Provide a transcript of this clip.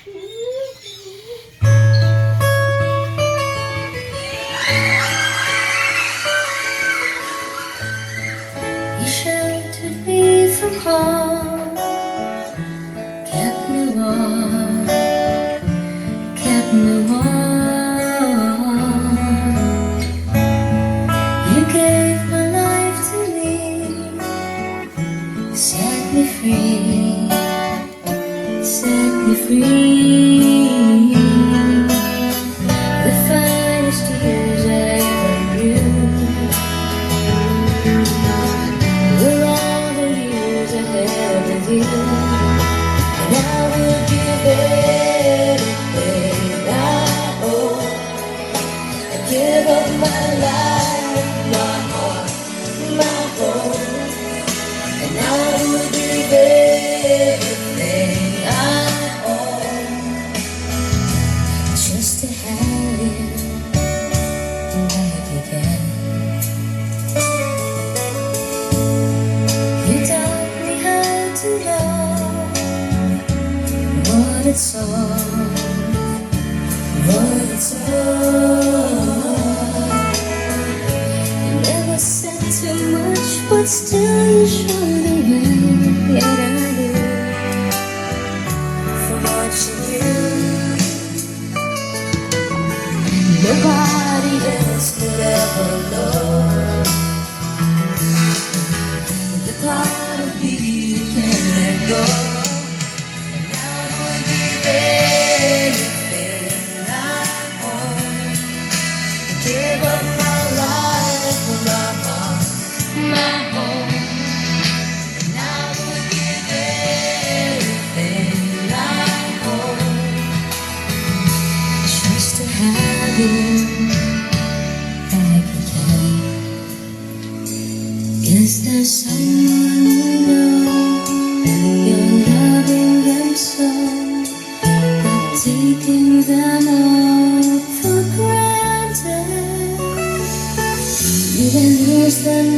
You sheltered me from harm, kept me warm, kept me warm. You gave my life to me, set me free, set me free. The finest years I ever knew were all the years I had with you. And I would give everything I own. I give up my life, my heart, my home. And I would give everything I own just to have you back again. You taught me how to love what it's all, what it's all. You never said too much, but still you showed the way. Yet I knew from watching you, nobody else could ever love the part of me you can't let go. And I would give anything I own, give up my life for my heart, my home. And I would give everything I own just to have you back again. Is there someone you know you're loving them so, but taking them all for granted? You then lose them